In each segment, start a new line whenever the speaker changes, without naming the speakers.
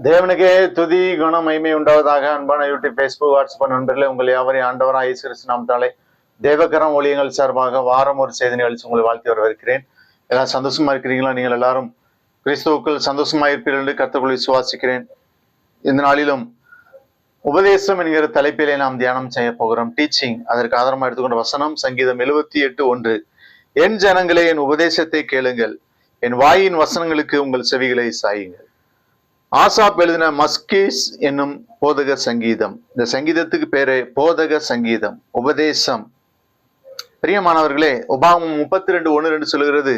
தேவனுக்கே துதி குணம் மகிமை உண்டாவதாக. அன்பான யூடியூப், ஃபேஸ்புக், வாட்ஸ்அப் நண்பர்களே, உங்கள் யாவரையும் ஆண்டவராக இயேசு கிறிஸ்து நாமத்தாலே தேவகரம் ஊழியங்கள் சார்பாக வாரம் ஒரு செய்தி நிகழ்ச்சி உங்களை வாழ்த்தி வரவேற்கிறேன். எல்லாம் சந்தோஷமா இருக்கிறீங்களா? நீங்கள் எல்லாரும் கிறிஸ்துவுக்குள் சந்தோஷமா இருப்பீர்கள் என்று கர்த்தருக்குள் விசுவாசிக்கிறேன். இந்த நாளிலும் உபதேசம் என்கிற தலைப்பிலே நாம் தியானம் செய்ய போகிறோம். டீச்சிங். அதற்கு ஆதாரமாக எடுத்துக்கொண்ட வசனம் சங்கீதம் 78:1. என் ஜனங்களே, என் உபதேசத்தை கேளுங்கள், என் வாயின் வசனங்களுக்கு உங்கள் செவிகளை சாயுங்கள். ஆசாப் எழுதின மஸ்கீஸ் என்னும் போதக சங்கீதம். இந்த சங்கீதத்துக்கு பேரு போதக சங்கீதம், உபதேசம். பிரியமானவர்களே, உபாகமம் 32:1 சொல்கிறது,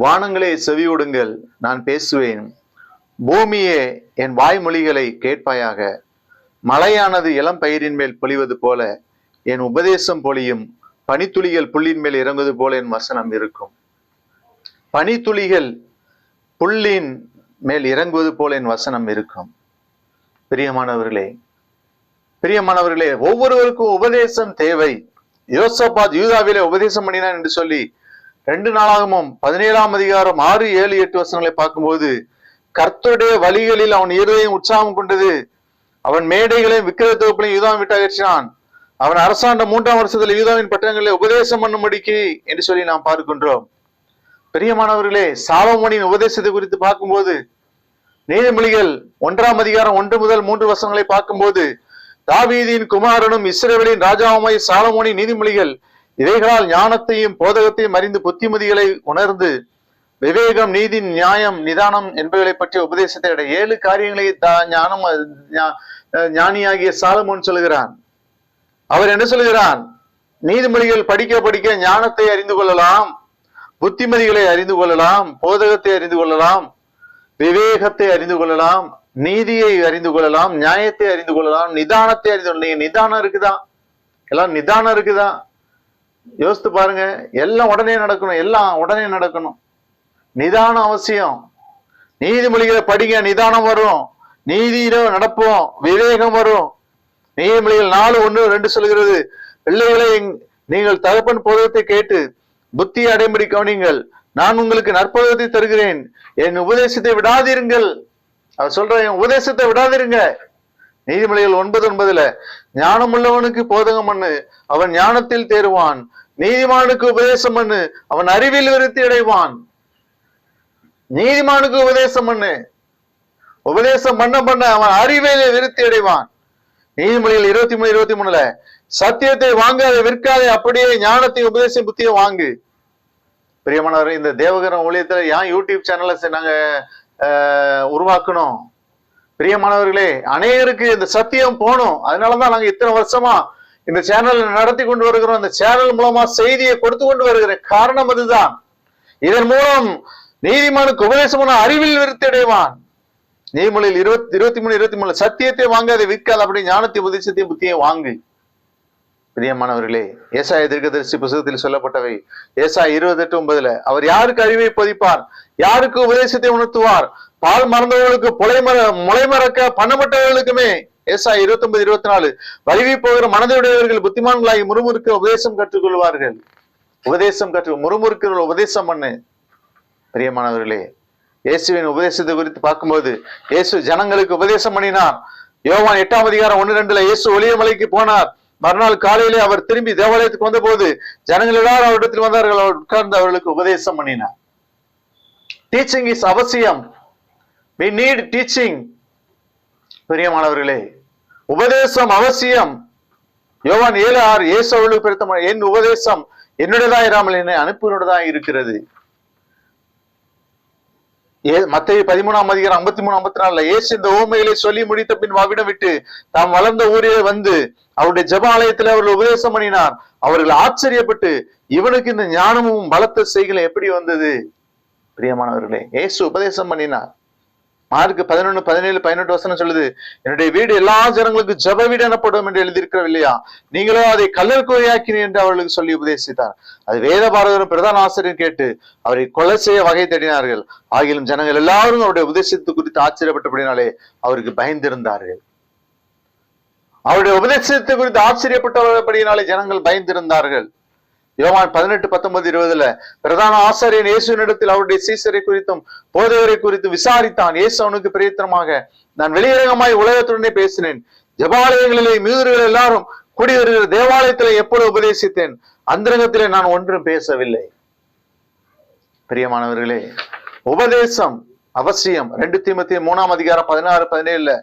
வானங்களே செவியோடுங்கள், நான் பேசுவேன், பூமியே என் வாய்மொழிகளை கேட்பாயாக. மழையானது இளம் பயிரின் மேல் பொழிவது போல என் உபதேசம் பொழியும், பனித்துளிகள் புல்லின் மேல் இறங்குவது போல என் வசனம் இருக்கும். பனித்துளிகள் புல்லின் மேல் இறங்குவது போல என் வசனம் இருக்கும். பிரியமானவர்களே, ஒவ்வொருவருக்கும் உபதேசம் தேவை. யோசபாத் யூதாவிலே உபதேசம் பண்ணினான் என்று சொல்லி 2 நாளாகமும் 17ஆம் அதிகாரம் 6, 7, 8 வசனங்களை பார்க்கும்போது, கர்த்தருடைய வழிகளில் அவன் இருதயம் உற்சாகம் கொண்டது, அவன் மேடைகளையும் விக்கிர தொகுப்புகளையும் யூதாவை விட்டு அகற்றினான், அவன் அரசாண்ட 3ஆம் வருஷத்தில் யூதாவின் பட்டணங்களை உபதேசம் பண்ணும்படிக்கு என்று சொல்லி நாம் பார்க்கின்றோம். பிரியமானவர்களே, சாலமோனின் உபதேசத்தை குறித்து பார்க்கும்போது, நீதிமொழிகள் 1ஆம் அதிகாரம் 1 முதல் 3 வசனங்களை பார்க்கும்போது, தாவீதின் குமாரனும் இஸ்ரவேலின் ராஜாவுமாய் சாலமோனின் நீதிமொழிகள் இவைகளால் ஞானத்தையும் போதகத்தையும் அறிந்து புத்திமதிகளை உணர்ந்து விவேகம், நீதி, நியாயம், நிதானம் என்பவைகளை பற்றிய உபதேசத்தை 7 காரியங்களை ஞானியாகிய சாலமோன் சொல்கிறான். அவர் என்ன சொல்கிறான்? நீதிமொழிகள் படிக்க படிக்க ஞானத்தை அறிந்து கொள்ளலாம், புத்திமதிகளை அறிந்து கொள்ளலாம், போதகத்தை அறிந்து கொள்ளலாம், விவேகத்தை அறிந்து கொள்ளலாம், நீதியை அறிந்து கொள்ளலாம், நியாயத்தை அறிந்து கொள்ளலாம், நிதானத்தை அறிந்து கொள்ளலாம். நிதானம் இருக்குதா? எல்லாம் நிதானம் இருக்குதா? யோசித்து பாருங்க. எல்லாம் உடனே நடக்கணும். நிதானம் அவசியம். நீதிமொழிகளை படிங்க, நிதானம் வரும். நீதியில நடப்போம், விவேகம் வரும். நீதிமொழிகள் 4:1-2 சொல்கிறது, பிள்ளைகளை நீங்கள் தகப்பன் போதகத்தை கேட்டு புத்தி அடைம்படி கவனிங்கள், நான் உங்களுக்கு நற்போதகத்தை தருகிறேன், என் உபதேசத்தை விடாதிருங்கள். அவர் சொல்ற, என் உபதேசத்தை விடாதிருங்க. நீதிமொழிகள் 9:9 ஞானம் உள்ளவனுக்கு போதகம் பண்ணு, அவன் ஞானத்தில் தேறுவான், நீதிமானுக்கு உபதேசம் பண்ணு, அவன் அறிவில் விருத்தி அடைவான். நீதிமானுக்கு உபதேசம் பண்ணு, உபதேசம் பண்ண அவன் அறிவிலே விருத்தி அடைவான். நீதிமொழிகள் 23:23 சத்தியத்தை வாங்காத விற்காதே, அப்படியே ஞானத்தை உபதேசம் புத்தியை வாங்கு. பிரியமானவரே, இந்த தேவகரம் ஊழியத்துல ஏன் யூடியூப் சேனலை நாங்க உருவாக்கணும்? பிரியமானவர்களே, அநேகருக்கு இந்த சத்தியம் போகணும். அதனாலதான் நாங்க இத்தனை வருஷமா இந்த சேனல் நடத்தி கொண்டு வருகிறோம். இந்த சேனல் மூலமா செய்தியை கொடுத்து கொண்டு வருகிற காரணம் அதுதான். இதன் மூலம் நீதிமானுக்கு உபதேசமான அறிவில் விருத்தி அடைவான். நீதிமொழியில் 23:23 சத்தியத்தை வாங்காத விற்காது, அப்படி ஞானத்தை உபதேசத்தையும் புத்தியை வாங்கு. பிரியமானவர்களே, ஏசாயா தீர்க்கதரிசி புத்தகத்தில் சொல்லப்பட்டவை. ஏசாயா 28:9 அவர் யாருக்கு அறிவை போதிப்பார், யாருக்கு உபதேசத்தை உணர்த்துவார், பால் மறந்தவர்களுக்கு முளை மறக்க பண்ணப்பட்டவர்களுக்குமே. ஏசாயா 29:24 வலிவி போகிற மனதுடையவர்கள் புத்திமான்களாகி முறுமுறுக்க உபதேசம் கற்றுக்கொள்வார்கள். முறுமுறுக்கிற உபதேசம் பண்ணு. பிரியமானவர்களே, இயேசுவின் உபதேசத்தை குறித்து பார்க்கும்போது, இயேசு ஜனங்களுக்கு உபதேசம் பண்ணினார். யோவான் 8ஆம் அதிகாரம் 1-2 இயேசு ஒலிவமலைக்கு போனார். மறுநாள் காலையிலே அவர் திரும்பி தேவாலயத்துக்கு வந்த போது ஜனங்கள் எல்லாரும் அவரிடத்தில் வந்தார்கள். அவர் உட்கார்ந்து அவர்களுக்கு உபதேசம் பண்ணினார். டீச்சிங் இஸ் அவசியம். we need teaching. பிரியமானவர்களே, உபதேசம் அவசியம். யோவான் 7:6 இயேசு அவர்களுக்கு பெருத்த, என் உபதேசம் என்னுடையதா இராமல் என்னை அனுப்பினோடதா இருக்கிறது. மத்தேயு 13ஆம் அதிகாரம் 53-54 இயேசு இந்த உவமைகளை சொல்லி முடித்த பின் அவ்விடம் விட்டு தாம் வளர்ந்த ஊரிலே வந்து அவருடைய ஜெப ஆலயத்தில் அவர்கள் உபதேசம் பண்ணினார். அவர்கள் ஆச்சரியப்பட்டு, இவனுக்கு இந்த ஞானமும் பலத்த செய்களை எப்படி வந்தது? பிரியமானவர்களே, இயேசு உபதேசம் பண்ணினார். மார்க் 11:17-18 வசனம் சொல்லுது, என்னுடைய வீடு எல்லா ஜனங்களுக்கு ஜெப வீடு எனப்படும் என்று எழுதியிருக்கவில்லையா? நீங்களோ அதை கல்லற்குறையாக்கினீர் என்று அவர்களுக்கு சொல்லி உபதேசித்தார். அது வேத பாரதரும் பிரதான ஆசிரியர் கேட்டு அவரை கொலை செய்ய வகை தேடினார்கள். ஆகிலும் ஜனங்கள் எல்லாரும் அவருடைய உபதேசத்து குறித்து ஆச்சரியப்பட்டபடினாலே அவருக்கு பயந்திருந்தார்கள். அவருடைய உபதேசத்தை குறித்து ஆச்சரியப்பட்டபடினாலே ஜனங்கள் பயந்திருந்தார்கள். யோவான் 18:19-20 பிரதான ஆசாரியன் இயேசுவினிடத்தில் அவருடைய சீசரை குறித்தும் போதகரை குறித்தும் விசாரித்தான். இயேசு அவனுக்கு பிரயத்தனமாக, நான் வெளியரங்கமாய் உலகத்துடனே பேசினேன், ஜெபாலயங்களிலே யூதர்கள் எல்லாரும் கூடி வருகிற தேவாலயத்திலே எப்பொழுது உபதேசித்தேன், அந்தரங்கத்திலே நான் ஒன்றும் பேசவில்லை. பிரியமானவர்களே, உபதேசம் அவசியம். 2 தீமோத்தேயு 3:16-17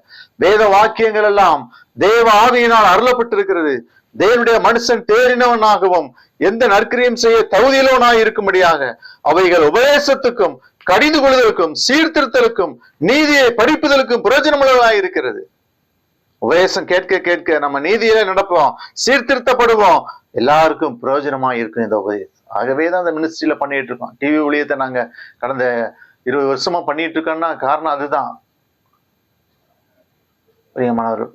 வேத வாக்கியங்கள் எல்லாம் தேவ ஆவியினால் அருளப்பட்டிருக்கிறது. தேவனுடைய மனுஷன் தேறினவனாகவும் எந்த நற்கிரியம் செய்ய தகுதியிலவனாய் இருக்கும்படியாக அவைகள் உபதேசத்துக்கும் கடிந்து கொள்வதற்கும் சீர்திருத்தலுக்கும் நீதியை படிப்புதலுக்கும் பிரயோஜனமுள்ளதாய் இருக்கிறது. உபதேசம் கேட்க கேட்க நம்ம நீதியில நடப்போம், சீர்திருத்தப்படுவோம், எல்லாருக்கும் பிரயோஜனமா இருக்கும் இந்த உபதேசம். ஆகவேதான் அந்த மினிஸ்ட்ரியில பண்ணிட்டு இருக்கோம். டிவி ஊழியத்தை நாங்க கடந்த 20 வருஷமா பண்ணிட்டு இருக்கோம்னா காரணம் அதுதான். பிரியமானவர்,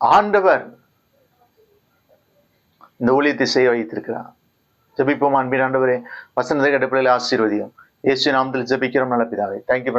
ஆண்டவர் இந்த ஊழியத்தை செய்ய வைத்திருக்கிறார். ஜெபிப்போம். அன்பின் ஆண்டவரே, வசனத்தை அடிப்படையில் ஆசீர்வதியும். இயேசு நாமத்தில் ஜெபிக்கிறோம் நல்ல பிதாவே. தேங்க்யூ.